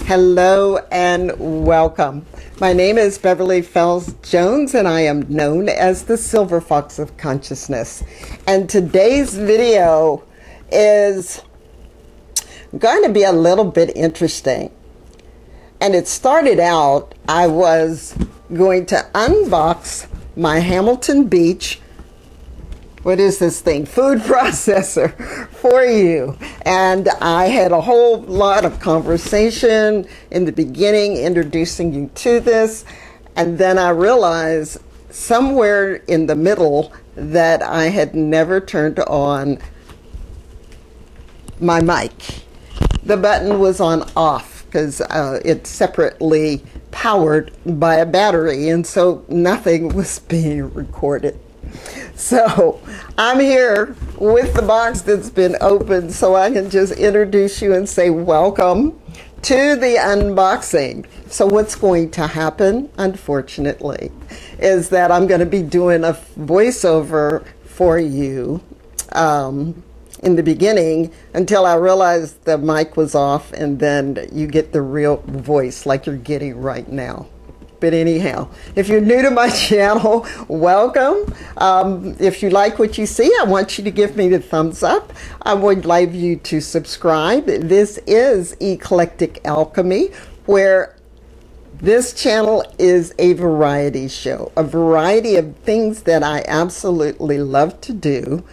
Hello and welcome. My name is Beverly Fells Jones and I am known as the Silver Fox of Consciousness. And today's video is going to be a little bit interesting. And it started out, I was going to unbox my Hamilton Beach, what is this thing? Food processor for you. And I had a whole lot of conversation in the beginning introducing you to this. And then I realized somewhere in the middle that I had never turned on my mic. The button was on off because it's separately powered by a battery. And so nothing was being recorded. So I'm here with the box that's been opened so I can just introduce you and say welcome to the unboxing. So what's going to happen, unfortunately, is that I'm going to be doing a voiceover for you in the beginning until I realized the mic was off, and then you get the real voice like you're getting right now. But anyhow, if you're new to my channel, welcome. If you like what you see, I want you to give me the thumbs up. I would like you to subscribe. This is Eclectic Alchemy, where this channel is a variety show, a variety of things that I absolutely love to do.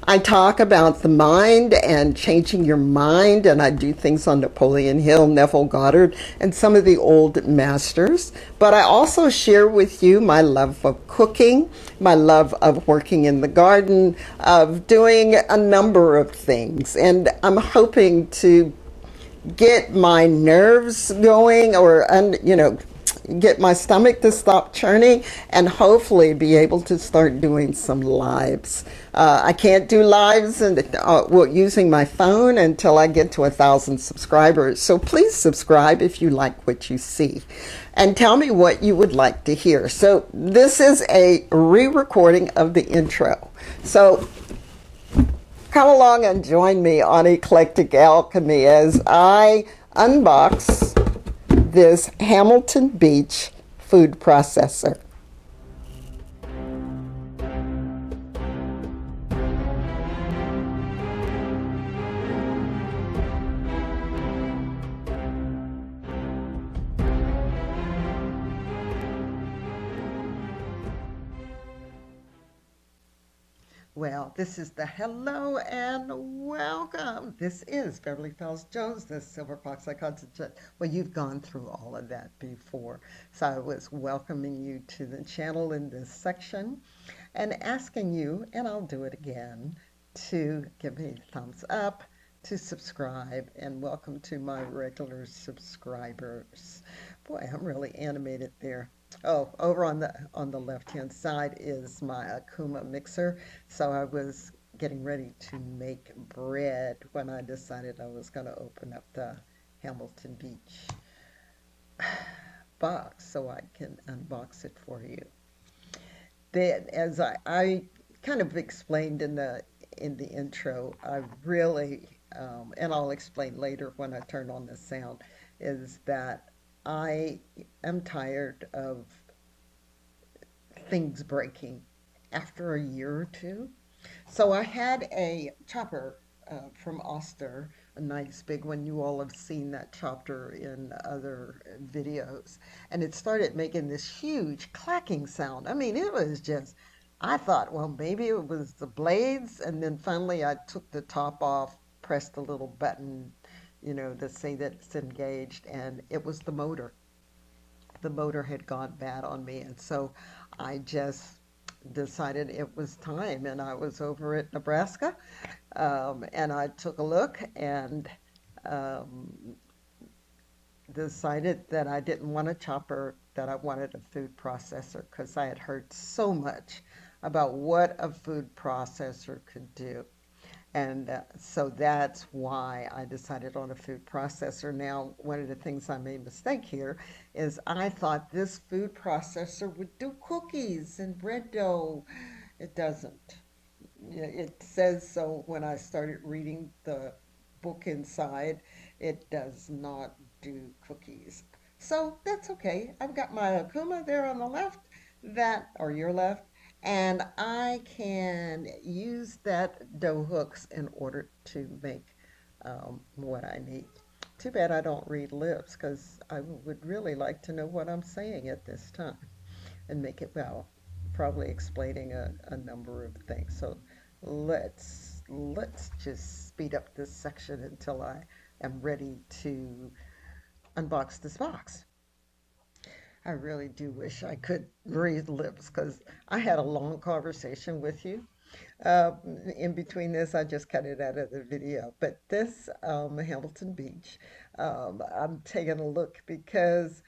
I talk about the mind and changing your mind, and I do things on Napoleon Hill, Neville Goddard, and some of the old masters. But I also share with you my love of cooking, my love of working in the garden, of doing a number of things. And I'm hoping to get my nerves going, or get my stomach to stop churning, and hopefully be able to start doing some lives. I can't do lives using my phone until I get to 1,000 subscribers. So please subscribe if you like what you see, and tell me what you would like to hear. So this is a re-recording of the intro. So come along and join me on Eclectic Alchemy as I unbox this Hamilton Beach food processor. Well, this is the hello and welcome. This is Beverly Fells Jones, the Silver Fox. Well, you've gone through all of that before. So I was welcoming you to the channel in this section and asking you, and I'll do it again, to give me a thumbs up, to subscribe, and welcome to my regular subscribers. Boy, I'm really animated there. Oh, over on the left-hand side is my Akuma mixer. So I was getting ready to make bread when I decided I was going to open up the Hamilton Beach box so I can unbox it for you. Then, as I kind of explained in the intro, I really, and I'll explain later when I turn on the sound, is that I am tired of things breaking after a year or two. So I had a chopper from Oster, a nice big one. You all have seen that chopper in other videos. And it started making this huge clacking sound. I mean, it was just, I thought, well, maybe it was the blades. And then finally I took the top off, pressed the little button, to say that it's engaged, and it was the motor. The motor had gone bad on me, and so I just decided it was time, and I was over at Nebraska, and I took a look and decided that I didn't want a chopper, that I wanted a food processor, because I had heard so much about what a food processor could do. And so that's why I decided on a food processor. Now, one of the things I made a mistake here is I thought this food processor would do cookies and bread dough. It doesn't. It says so when I started reading the book inside. It does not do cookies. So that's okay. I've got my Akuma there on the left, that, or your left, and I can use that dough hooks in order to make what I need. Too bad I don't read lips because I would really like to know what I'm saying at this time and make it well, probably explaining a number of things. So let's just speed up this section until I am ready to unbox this box. I really do wish I could read lips because I had a long conversation with you. Uh, in between this, I just cut it out of the video. But this Hamilton Beach, I'm taking a look because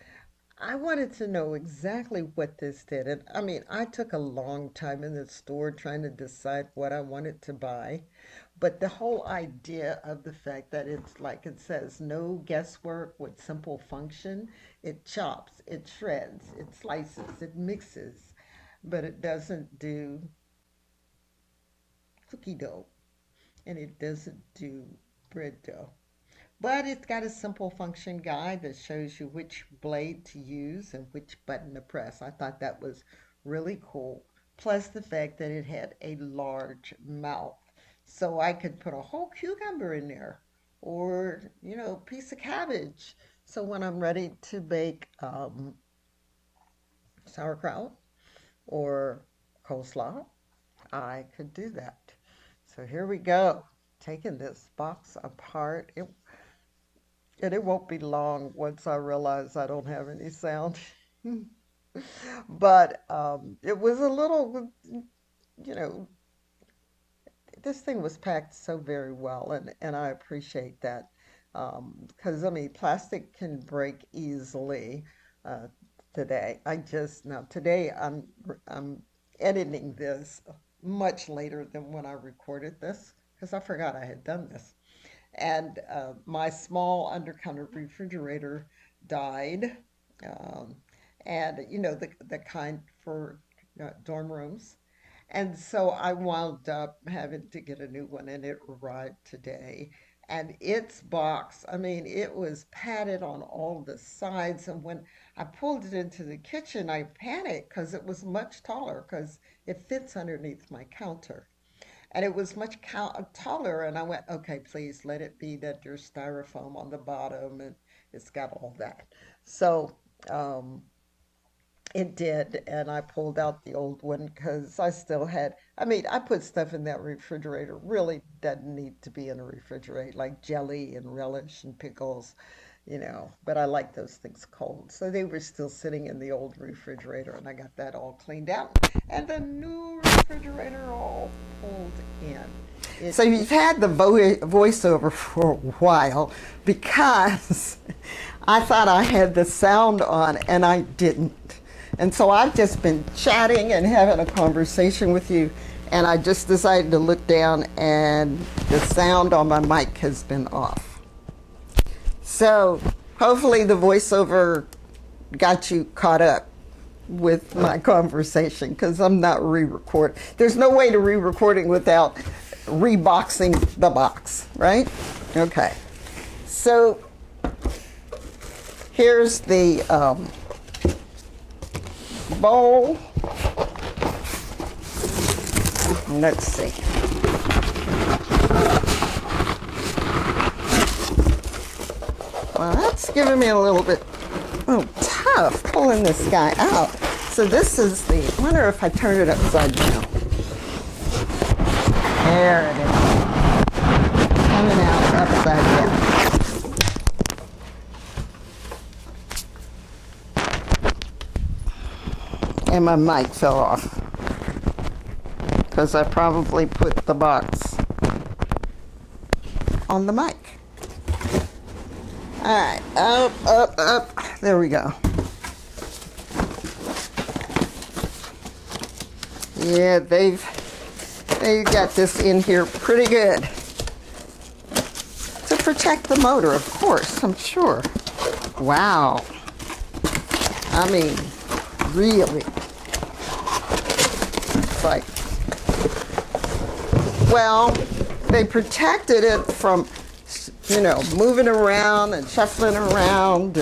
I wanted to know exactly what this did. And I mean, I took a long time in the store trying to decide what I wanted to buy. But the whole idea of the fact that it's like it says, no guesswork with simple function, it chops, it shreds, it slices, it mixes, but it doesn't do cookie dough and it doesn't do bread dough. But it's got a simple function guide that shows you which blade to use and which button to press. I thought that was really cool. Plus the fact that it had a large mouth. So I could put a whole cucumber in there or, piece of cabbage. So when I'm ready to bake sauerkraut or coleslaw, I could do that. So here we go. Taking this box apart. And it won't be long once I realize I don't have any sound. But it was a little, you know, this thing was packed so very well, and I appreciate that. Because, I mean, plastic can break easily uh, today. Now today I'm editing this much later than when I recorded this because I forgot I had done this. And my small undercounter refrigerator died. Um, and, the kind for dorm rooms. And so I wound up having to get a new one, and it arrived today. And its box, I mean, it was padded on all the sides. And when I pulled it into the kitchen, I panicked because it was much taller because it fits underneath my counter. And it was much taller, and I went, okay, please let it be that there's styrofoam on the bottom, and it's got all that. So um, it did, and I pulled out the old one because I still had, I mean, I put stuff in that refrigerator really doesn't need to be in a refrigerator, like jelly and relish and pickles, but I like those things cold. So they were still sitting in the old refrigerator, and I got that all cleaned out, and the new refrigerator all pulled in. So you've had the voiceover for a while because I thought I had the sound on, and I didn't. And so I've just been chatting and having a conversation with you, and I just decided to look down, and the sound on my mic has been off. So hopefully the voiceover got you caught up with my conversation because I'm not re-record. There's no way to re-recording without reboxing the box, right? Okay. So here's the bowl. Let's see. Well, that's giving me a little bit tough pulling this guy out. So this is I wonder if I turn it upside down. There it is. Coming out upside down. And my mic fell off because I probably put the box on the mic. All right, up. There we go. Yeah, they've got this in here pretty good to protect the motor, of course, I'm sure. Wow. I mean, really. It's like, well, they protected it from you know, moving around and shuffling around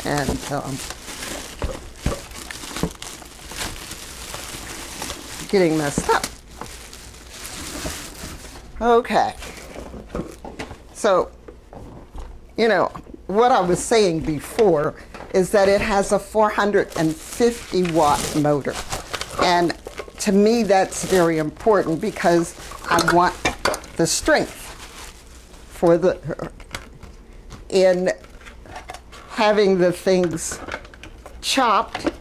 and getting messed up. Okay. So, you know, what I was saying before is that it has a 450 watt motor. And to me, that's very important because I want the strength for in having the things chopped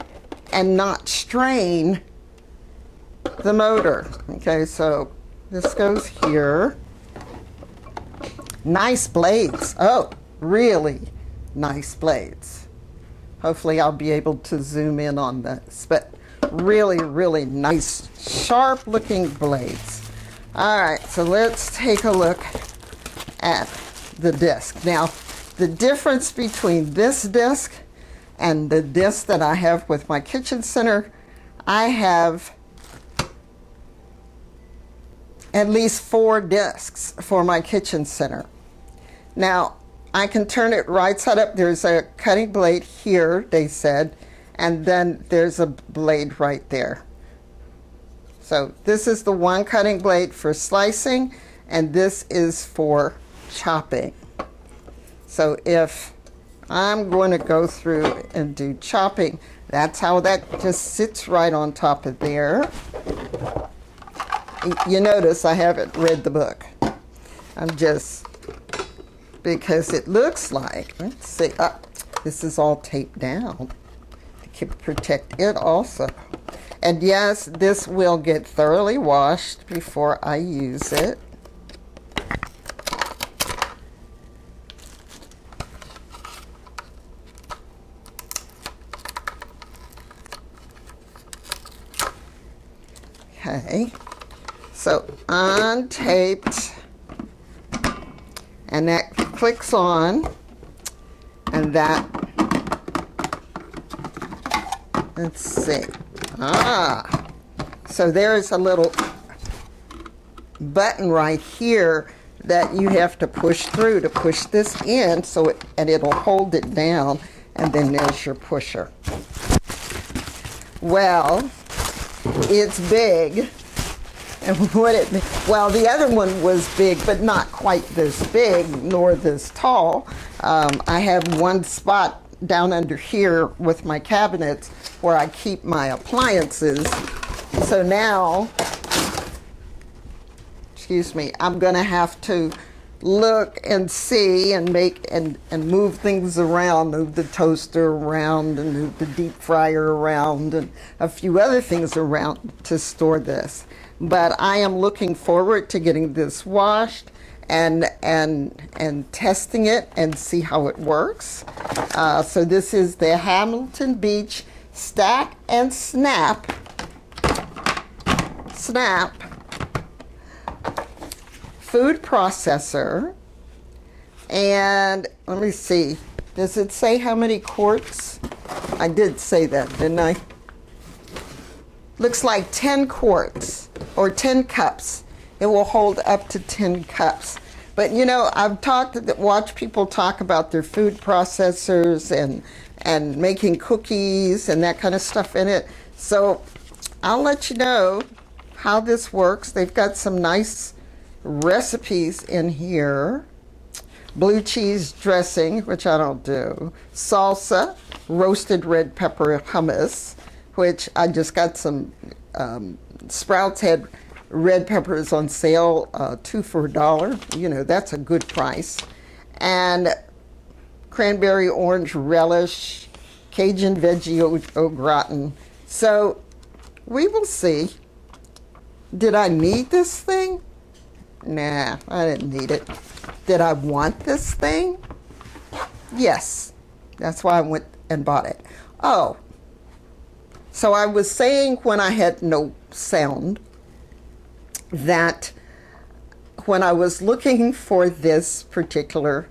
and not strain the motor. Okay, so this goes here. Nice blades. Oh, really nice blades. Hopefully I'll be able to zoom in on this, but really, really nice, sharp looking blades. All right, so let's take a look at the disc. Now, the difference between this disc and the disc that I have with my kitchen center, I have at least 4 discs for my kitchen center. Now, I can turn it right side up. There's a cutting blade here, they said, and then there's a blade right there. So this is the one cutting blade for slicing, and this is for chopping. So if I'm going to go through and do chopping, that's how that just sits right on top of there. You notice I haven't read the book. I'm just, because it looks like, let's see, this is all taped down to protect it also. And yes, this will get thoroughly washed before I use it. Okay, so untaped, and that clicks on, and that, let's see, so there's a little button right here that you have to push through to push this in, so and it'll hold it down, and then there's your pusher. Well, it's big. And well, the other one was big, but not quite this big, nor this tall. I have one spot down under here with my cabinets where I keep my appliances. So now, excuse me, I'm going to have to look and see and make and move things around, move the toaster around and move the deep fryer around and a few other things around to store this. But I am looking forward to getting this washed and testing it and see how it works. So this is the Hamilton Beach Stack and Snap food processor. And let me see, does it say how many quarts? I did say that, didn't I? Looks like 10 quarts or 10 cups. It will hold up to 10 cups. But you know, I've watched people talk about their food processors and making cookies and that kind of stuff in it. So I'll let you know how this works. They've got some nice recipes in here. Blue cheese dressing, which I don't do. Salsa, roasted red pepper hummus, which I just got some Sprouts had red peppers on sale, 2 for $1. You know, that's a good price. And cranberry orange relish, Cajun veggie au gratin. So we will see. Did I need this thing? Nah, I didn't need it. Did I want this thing? Yes. That's why I went and bought it. Oh, so I was saying when I had no sound that when I was looking for this particular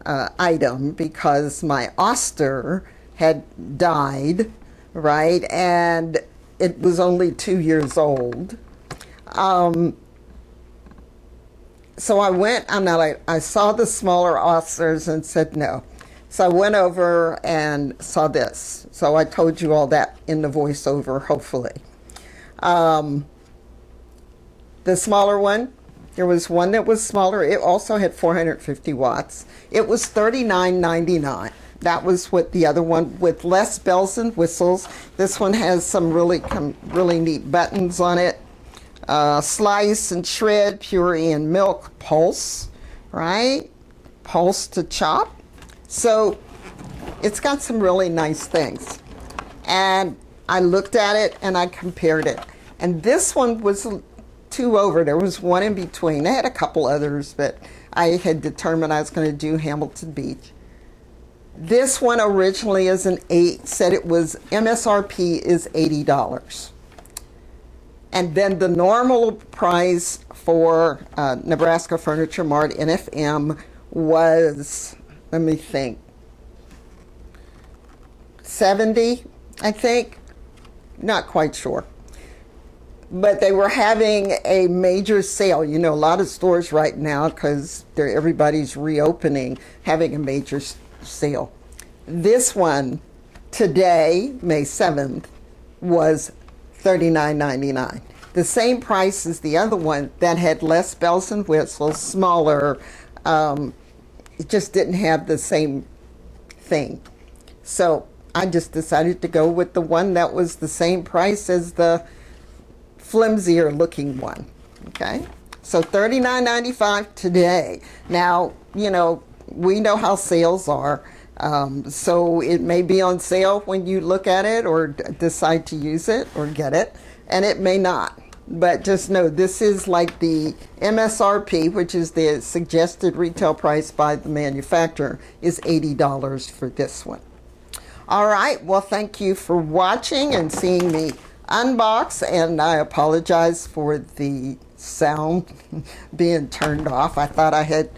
item, because my Oster had died, right, and it was only 2 years old, so I went, I saw the smaller oysters and said no. So I went over and saw this. So I told you all that in the voiceover, hopefully. The smaller one, there was one that was smaller. It also had 450 watts. It was $39.99. That was what the other one, with less bells and whistles. This one has some really neat buttons on it. Slice and shred, puree and milk, pulse, right? Pulse to chop. So it's got some really nice things. And I looked at it and I compared it. And this one was two over. There was one in between. I had a couple others, but I had determined I was going to do Hamilton Beach. This one originally is an 8, said it was MSRP is $80. And then the normal price for Nebraska Furniture Mart NFM was, let me think, $70, I think. Not quite sure. But they were having a major sale. You know, a lot of stores right now, because everybody's reopening, having a major sale. This one today, May 7th, was $39.99. The same price as the other one that had less bells and whistles, smaller. It just didn't have the same thing. So I just decided to go with the one that was the same price as the flimsier looking one. Okay, so $39.95 today. Now, you know, we know how sales are. So it may be on sale when you look at it or decide to use it or get it, and it may not. But just know this is like the MSRP, which is the suggested retail price by the manufacturer, is $80 for this one. All right, well, thank you for watching and seeing me unbox, and I apologize for the sound being turned off. I thought I had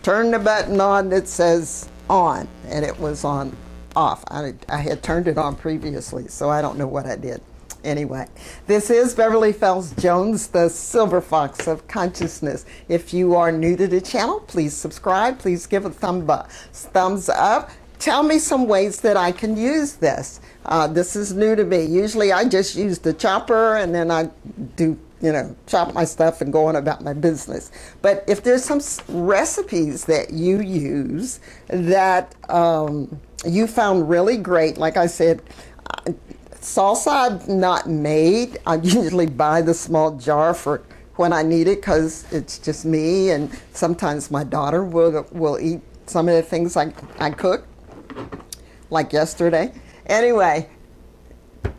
turned the button on that says on, and it was on off. I had turned it on previously, so I don't know what I did. Anyway, this is Beverly Fells Jones, the Silver Fox of Consciousness. If you are new to the channel, please subscribe. Please give a thumbs up. Tell me some ways that I can use this. This is new to me. Usually I just use the chopper and then I do, you know, chop my stuff and go on about my business. But if there's some recipes that you use that you found really great, like I said, salsa I've not made. I usually buy the small jar for when I need it because it's just me, and sometimes my daughter will eat some of the things I cook, like yesterday. Anyway,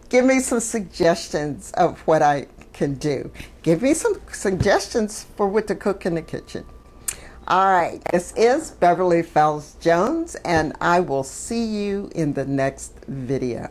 give me some suggestions of what I can do. Give me some suggestions for what to cook in the kitchen. All right, this is Beverly Fells Jones, and I will see you in the next video.